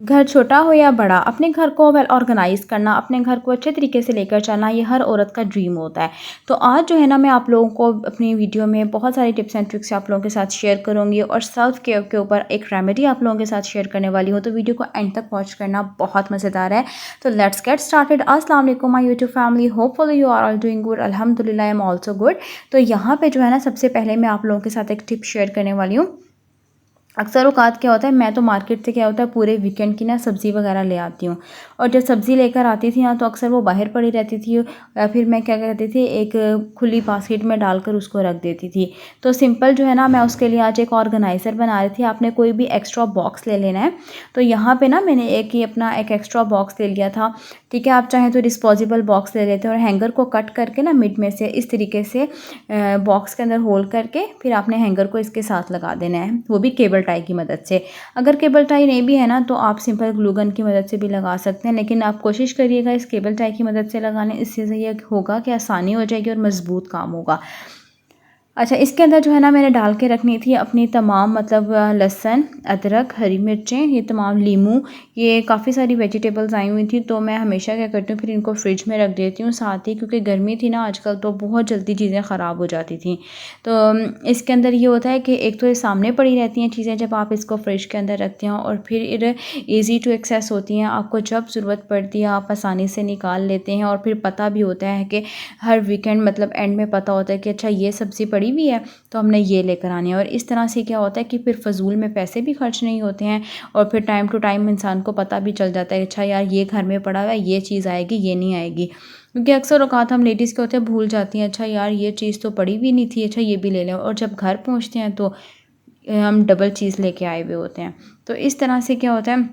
घर छोटा हो या बड़ा, अपने घर को वेल ऑर्गेनाइज़ करना, अपने घर को अच्छे तरीके से लेकर चलना, ये हर औरत का ड्रीम होता है। तो आज जो है ना, मैं आप लोगों को अपनी वीडियो में बहुत सारी टिप्स एंड ट्रिक्स आप लोगों के साथ शेयर करूँगी और सेल्फ केयर के ऊपर एक रेमेडी आप लोगों के साथ शेयर करने वाली हूँ। तो वीडियो को एंड तक वॉच करना, बहुत मज़ेदार है। तो लेट्स गेट स्टार्टेड। अस्सलाम वालेकुम my YouTube family, hopefully you are all doing good. अल्हम्दुलिल्लाह, आई एम ऑल्सो गुड। तो यहाँ पे जो है ना, सबसे पहले मैं आप लोगों के साथ एक टिप शेयर करने वाली हूँ। अक्सर औक़ात क्या होता है, मैं तो मार्केट से क्या होता है पूरे वीकेंड की ना सब्ज़ी वगैरह ले आती हूँ, और जब सब्ज़ी लेकर आती थी ना तो अक्सर वो बाहर पड़ी रहती थी, या फिर मैं क्या करती थी, एक खुली बास्केट में डालकर उसको रख देती थी। तो सिंपल जो है ना, मैं उसके लिए आज एक ऑर्गेनाइज़र बना रही थी। आपने कोई भी एक्स्ट्रा बॉक्स ले लेना है। तो यहाँ पे ना मैंने एक एक्स्ट्रा बॉक्स ले लिया था। ठीक है, आप चाहें तो डिस्पोजेबल बॉक्स ले लेते हैं, और हैंगर को कट करके ना मिड में से इस तरीके से बॉक्स के अंदर होल करके फिर आपने हैंगर को इसके साथ लगा देना है, वो भी केबल टाई की मदद से। अगर केबल टाई नहीं भी है ना, तो आप सिंपल ग्लू गन की मदद से भी लगा सकते हैं, लेकिन आप कोशिश करिएगा इस केबल टाई की मदद से लगाने। इससे ये होगा कि आसानी हो जाएगी और मज़बूत काम होगा। अच्छा, इसके अंदर जो है ना, मैंने डाल के रखनी थी अपनी तमाम लहसुन, अदरक, हरी मिर्चें, ये तमाम लीमू, ये काफ़ी सारी वेजिटेबल्स आई हुई थी। तो मैं हमेशा क्या करती हूँ, फिर इनको फ्रिज में रख देती हूँ साथ ही, क्योंकि गर्मी थी ना आजकल, तो बहुत जल्दी चीज़ें ख़राब हो जाती थी। तो इसके अंदर ये होता है कि एक तो ये सामने पड़ी रहती हैं चीज़ें जब आप इसको फ्रिज के अंदर रखते हैं, और फिर ईज़ी टू एक्सेस होती हैं। आपको जब ज़रूरत पड़ती है आप आसानी से निकाल लेते हैं, और फिर पता भी होता है कि हर वीकेंड एंड में पता होता है कि अच्छा ये सब्ज़ी पड़ी हुई है तो हमने ये लेकर आनी है। और इस तरह से क्या होता है कि फिर फ़जूल में पैसे भी खर्च नहीं होते हैं, और फिर टाइम टू टाइम इंसान को पता भी चल जाता है अच्छा यार ये घर में पड़ा हुआ है, ये चीज़ आएगी, ये नहीं आएगी। क्योंकि अक्सर औक़ात हम लेडीज़ क्या होते हैं, भूल जाती हैं, अच्छा यार ये चीज़ तो पड़ी हुई नहीं थी, अच्छा ये भी ले लें, और जब घर पहुँचते हैं तो हम डबल चीज़ लेके आए हुए होते हैं। तो इस तरह से क्या होता है,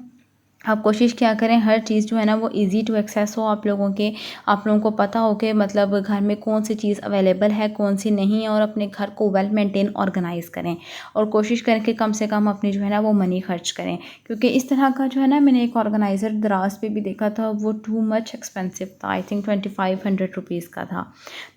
आप कोशिश क्या करें, हर चीज़ जो है ना वो ईज़ी टू एक्सेस हो आप लोगों को पता हो कि घर में कौन सी चीज़ अवेलेबल है, कौन सी नहीं है, और अपने घर को वेल मेंटेन ऑर्गेनाइज़ करें, और कोशिश करें कि कम से कम अपनी जो है ना वो मनी खर्च करें। क्योंकि इस तरह का जो है ना, मैंने एक ऑर्गेनाइज़र दराज पे भी देखा था, वो टू मच एक्सपेंसिव था, आई थिंक 2500 रुपीज़ का था।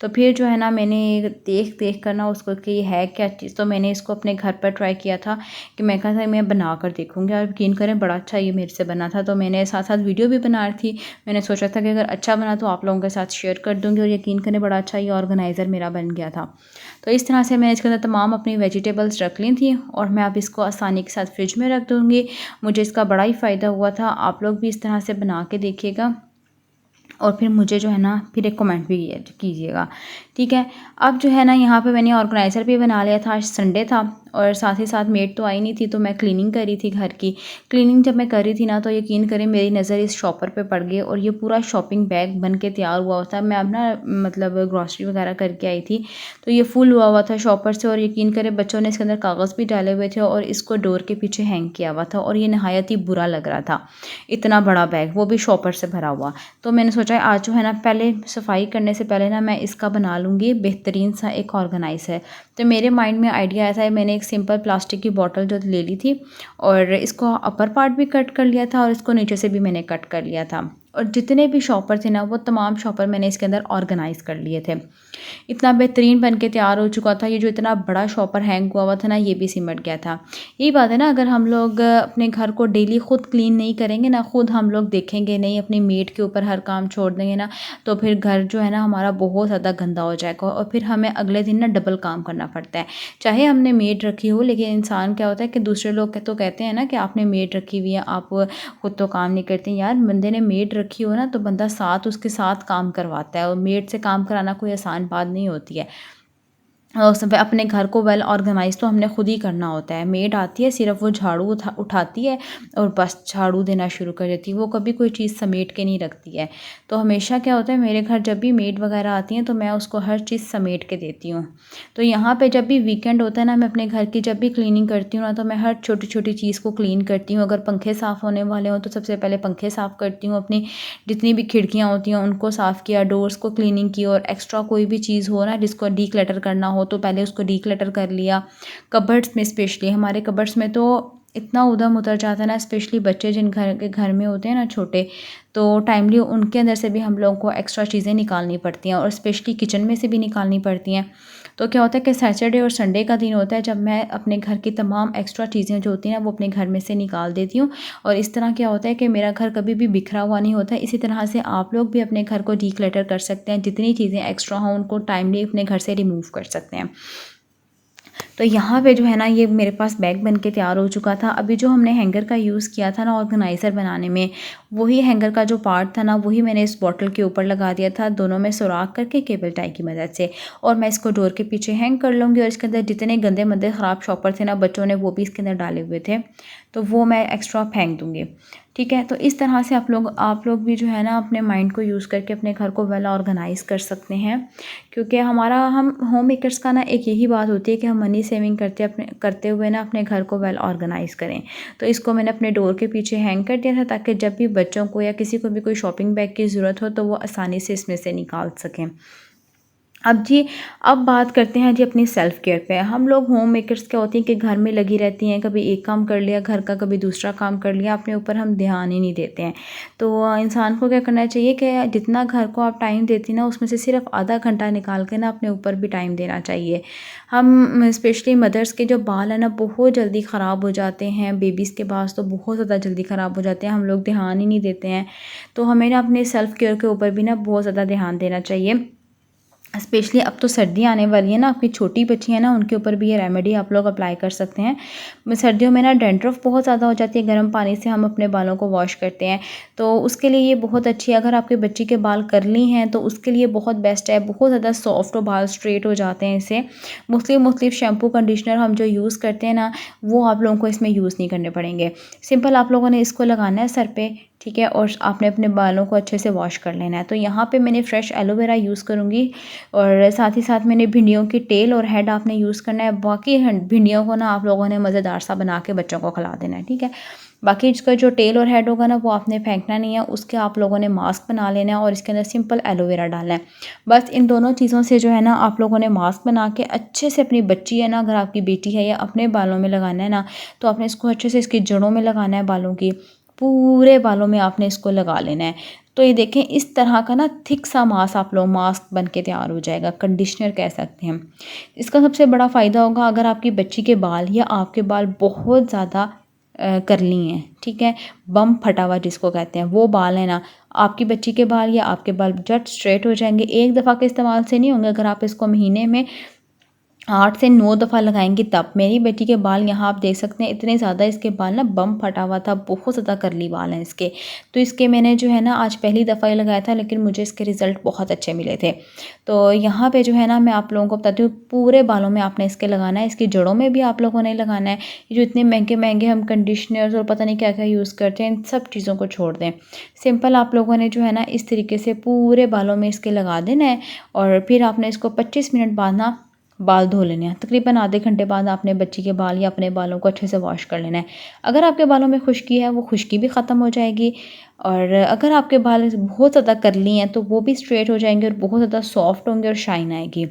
तो फिर जो है ना, मैंने देख कर ना उसको कि ये है क्या चीज़, तो मैंने इसको अपने घर पर ट्राई किया था कि मैं कहा था मैं बना कर देखूँगी, और यकीन करें बड़ा अच्छा ये मेरे से बना था। तो मैंने साथ साथ वीडियो भी बना रही थी। मैंने सोचा था कि अगर अच्छा बना तो आप लोगों के साथ शेयर कर दूँगी, और यकीन करें बड़ा अच्छा ये ऑर्गेनाइज़र मेरा बन गया था। तो इस तरह से मैंने इसके अंदर तमाम अपनी वेजिटेबल्स रख ली थी, और मैं अब इसको आसानी के साथ फ्रिज में रख दूँगी। मुझे इसका बड़ा ही फ़ायदा हुआ था। आप लोग भी इस तरह से बना के देखिएगा, और फिर मुझे जो है ना फिर एक कमेंट भी कीजिएगा। ठीक है, अब जो है ना, यहाँ पे मैंने ऑर्गेनाइज़र भी बना लिया था। आज संडे था, और साथ ही साथ मेड तो आई नहीं थी, तो मैं क्लीनिंग कर रही थी घर की। क्लीनिंग जब मैं कर रही थी ना, तो यकीन करें मेरी नज़र इस शॉपर पे पड़ गई, और ये पूरा शॉपिंग बैग बन के तैयार हुआ होता है। मैं अब ना ग्रॉसरी वगैरह करके आई थी, तो ये फुल हुआ था शॉपर से, और यकीन करें बच्चों ने इसके अंदर कागज़ भी डाले हुए थे, और इसको डोर के पीछे हैंग किया हुआ था, और ये नहायत ही बुरा लग रहा था। इतना बड़ा बैग, वो भी शॉपर से भरा हुआ। तो मैंने सोचा आज जो है ना, पहले सफाई करने से पहले ना मैं इसका बना लूँगी बेहतरीन सा एक ऑर्गेनाइज़र। तो मेरे माइंड में आइडिया आया था, मैंने एक सिंपल प्लास्टिक की बॉटल जो ले ली थी, और इसको अपर पार्ट भी कट कर लिया था, और इसको नीचे से भी मैंने कट कर लिया था, और जितने भी शॉपर थे ना, वो तमाम शॉपर मैंने इसके अंदर ऑर्गेनाइज़ कर लिए थे। इतना बेहतरीन बन के तैयार हो चुका था। ये जो इतना बड़ा शॉपर हैंग हुआ था ना, ये भी सिमट गया था। यही बात है ना, अगर हम लोग अपने घर को डेली खुद क्लीन नहीं करेंगे ना, खुद हम लोग देखेंगे नहीं, अपनी मेड के ऊपर हर काम छोड़ देंगे ना, तो फिर घर जो है ना हमारा बहुत ज़्यादा गंदा हो जाएगा, और फिर हमें अगले दिन ना डबल काम करना पड़ता है। चाहे हमने मेड रखी हो, लेकिन इंसान क्या होता है कि दूसरे लोग तो कहते हैं ना कि आपने मेड रखी हुई है, आप खुद तो काम नहीं करते। यार, बंदे ने मेड रखी हो ना, तो बंदा उसके साथ काम करवाता है, और मेड से काम कराना कोई आसान बात नहीं होती है। और सब अपने घर को वेल ऑर्गेनाइज़ तो हमने खुद ही करना होता है। मेड आती है, सिर्फ़ वो झाड़ू उठाती है, और बस झाड़ू देना शुरू कर देती है, वो कभी कोई चीज़ समेट के नहीं रखती है। तो हमेशा क्या होता है, मेरे घर जब भी मेड वगैरह आती हैं, तो मैं उसको हर चीज़ समेट के देती हूँ। तो यहाँ पे जब भी वीकेंड होता है ना, मैं अपने घर की जब भी क्लीनिंग करती हूँ ना, तो मैं हर छोटी-छोटी चीज़ को क्लीन करती हूँ। अगर पंखे साफ़ होने वाले हों, तो सबसे पहले पंखे साफ़ करती हूँ। अपनी जितनी भी खिड़कियाँ होती हैं, उनको साफ़ किया, डोर्स को क्लीनिंग की, और एक्स्ट्रा कोई भी चीज़ हो ना जिसको डीक्लटर करना हो, तो पहले उसको डीक्लटर कर लिया। कबर्ड्स में स्पेशली, हमारे कबर्ड्स में तो इतना ऊधम उतर जाता है ना, स्पेशली बच्चे जिन घर में होते हैं ना छोटे, तो टाइमली उनके अंदर से भी हम लोगों को एक्स्ट्रा चीज़ें निकालनी पड़ती हैं, और स्पेशली किचन में से भी निकालनी पड़ती हैं। तो क्या होता है कि सैटरडे और संडे का दिन होता है जब मैं अपने घर की तमाम एक्स्ट्रा चीज़ें जो होती हैं ना वो अपने घर में से निकाल देती हूँ। और इस तरह क्या होता है कि मेरा घर कभी भी बिखरा हुआ नहीं होता है। इसी तरह से आप लोग भी अपने घर को डिक्लटर कर सकते हैं, जितनी चीज़ें एक्स्ट्रा हों उनको टाइमली अपने घर से रिमूव कर सकते हैं। तो यहाँ पे जो है ना ये मेरे पास बैग बन के तैयार हो चुका था। अभी जो हमने हैंगर का यूज़ किया था ना ऑर्गेनाइज़र बनाने में, वही हैंगर का जो पार्ट था ना वही मैंने इस बॉटल के ऊपर लगा दिया था, दोनों में सुराख करके केबल टाई की मदद से। और मैं इसको डोर के पीछे हैंग कर लूँगी और इसके अंदर जितने गंदे मंदे ख़राब शॉपर थे ना बच्चों ने वो भी इसके अंदर डाले हुए थे, तो वो मैं एक्स्ट्रा फेंक दूँगी। ठीक है, तो इस तरह से आप लोग भी जो है ना अपने माइंड को यूज़ करके अपने घर को वेल ऑर्गेनाइज़ कर सकते हैं। क्योंकि हम होम मेकर्स का ना एक यही बात होती है कि हम मनी सेविंग करते हुए ना अपने घर को वेल ऑर्गेनाइज़ करें। तो इसको मैंने अपने डोर के पीछे हैंग कर दिया था ताकि जब भी बच्चों को या किसी को भी कोई शॉपिंग बैग की ज़रूरत हो तो वो आसानी से इसमें से निकाल सकें। अब बात करते हैं जी अपनी सेल्फ़ केयर पे। हम लोग होम मेकर्स क्या होती हैं कि घर में लगी रहती हैं, कभी एक काम कर लिया घर का, कभी दूसरा काम कर लिया, अपने ऊपर हम ध्यान ही नहीं देते हैं। तो इंसान को क्या करना चाहिए कि जितना घर को आप टाइम देती ना उसमें से सिर्फ आधा घंटा निकाल के ना अपने ऊपर भी टाइम देना चाहिए। हम स्पेशली मदर्स के जो बाल हैं ना बहुत जल्दी ख़राब हो जाते हैं, बेबीज़ के पास तो बहुत ज़्यादा जल्दी ख़राब हो जाते हैं, हम लोग ध्यान ही नहीं देते हैं। तो हमें ना अपने सेल्फ़ केयर के ऊपर भी ना बहुत ज़्यादा ध्यान देना चाहिए। स्पेशली अब तो सर्दियाँ आने वाली है ना, आपकी छोटी बच्ची है ना उनके ऊपर भी ये रेमेडी आप लोग अप्लाई कर सकते हैं। सर्दियों में ना डैंड्रफ बहुत ज़्यादा हो जाती है, गर्म पानी से हम अपने बालों को वॉश करते हैं, तो उसके लिए ये बहुत अच्छी है। अगर आपके बच्ची के बाल कर्ली हैं तो उसके लिए बहुत बेस्ट है, बहुत ज़्यादा सॉफ्ट और बाल स्ट्रेट हो जाते हैं इससे। मुख्तलिफ शैम्पू कंडीशनर हम जो यूज़ करते हैं ना वो आप लोगों को इसमें यूज़ नहीं करने पड़ेंगे। सिंपल आप लोगों ने इसको लगाना है सर पे, ठीक है, और आपने अपने बालों को अच्छे से वॉश कर लेना है। तो यहाँ पे मैंने फ्रेश एलोवेरा यूज़ करूँगी और साथ ही साथ मैंने भिंडियों की टेल और हेड आपने यूज़ करना है। बाकी भिंडियों को ना आप लोगों ने मज़ेदार सा बना के बच्चों को खिला देना है, ठीक है। बाकी इसका जो टेल और हेड होगा ना वो आपने फेंकना नहीं है, उसके आप लोगों ने मास्क बना लेना है और इसके अंदर सिंपल एलोवेरा डालना है। बस इन दोनों चीज़ों से जो है ना आप लोगों ने मास्क बना के अच्छे से अपनी बच्ची है ना, अगर आपकी बेटी है या अपने बालों में लगाना है ना, तो आपने इसको अच्छे से इसकी जड़ों में लगाना है, बालों की पूरे बालों में आपने इसको लगा लेना है। तो ये देखें इस तरह का ना थिक सा मास्क बन के तैयार हो जाएगा, कंडीशनर कह सकते हैं। इसका सबसे बड़ा फ़ायदा होगा अगर आपकी बच्ची के बाल या आपके बाल बहुत ज़्यादा कर्ली हैं, ठीक है, बम फटा हुआ जिसको कहते हैं वो बाल है ना, आपकी बच्ची के बाल या आपके बाल झट स्ट्रेट हो जाएंगे। एक दफ़ा के इस्तेमाल से नहीं होंगे, अगर आप इसको महीने में 8 से 9 दफ़ा लगाएंगी तब। मेरी बेटी के बाल यहाँ आप देख सकते हैं इतने ज़्यादा इसके बाल ना बम फटा हुआ था, बहुत ज़्यादा कर्ली बाल हैं इसके। तो इसके मैंने जो है ना आज पहली दफ़ा ही लगाया था, लेकिन मुझे इसके रिज़ल्ट बहुत अच्छे मिले थे। तो यहाँ पे जो है ना मैं आप लोगों को बताती हूँ पूरे बालों में आपने इसके लगाना है, इसकी जड़ों में भी आप लोगों ने लगाना है। ये जो इतने महंगे हम कंडीशनर्स और पता नहीं क्या क्या यूज़ करते हैं इन सब चीज़ों को छोड़ दें। सिंपल आप लोगों ने जो है ना इस तरीके से पूरे बालों में इसके लगा देना है और फिर आपने इसको 25 मिनट बाद ना बाल धो लेने हैं। तकरीबन आधे घंटे बाद आपने बच्ची के बाल या अपने बालों को अच्छे से वॉश कर लेना है। अगर आपके बालों में खुश्की है वो खुश्की भी ख़त्म हो जाएगी और अगर आपके बाल बहुत ज़्यादा कर्ली हैं तो वो भी स्ट्रेट हो जाएंगे और बहुत ज़्यादा सॉफ्ट होंगे और शाइन आएगी।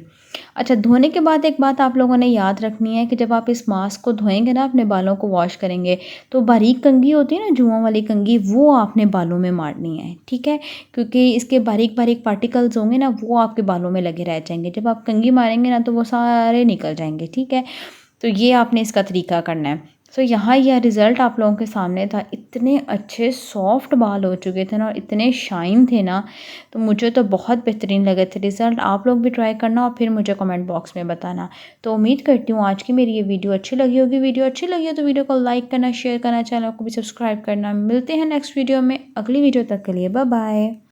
अच्छा, धोने के बाद एक बात आप लोगों ने याद रखनी है कि जब आप इस मास्क को धोएंगे ना, अपने बालों को वॉश करेंगे, तो बारीक कंघी होती है ना जुओं वाली कंघी, वो आपने बालों में मारनी है, ठीक है, क्योंकि इसके बारीक बारीक पार्टिकल्स होंगे ना वो आपके बालों में लगे रह जाएंगे। जब आप कंघी मारेंगे ना तो वो सारे निकल जाएंगे, ठीक है। तो ये आपने इसका तरीका करना है। सो यहाँ यह रिज़ल्ट आप लोगों के सामने था, इतने अच्छे सॉफ्ट बाल हो चुके थे ना और इतने शाइन थे ना, तो मुझे तो बहुत बेहतरीन लगे थे रिज़ल्ट। आप लोग भी ट्राई करना और फिर मुझे कमेंट बॉक्स में बताना। तो उम्मीद करती हूँ आज की मेरी ये वीडियो अच्छी लगी होगी। वीडियो अच्छी लगी हो तो वीडियो को लाइक करना, शेयर करना, चैनल को भी सब्सक्राइब करना। मिलते हैं नेक्स्ट वीडियो में, अगली वीडियो तक के लिए बाय बाय।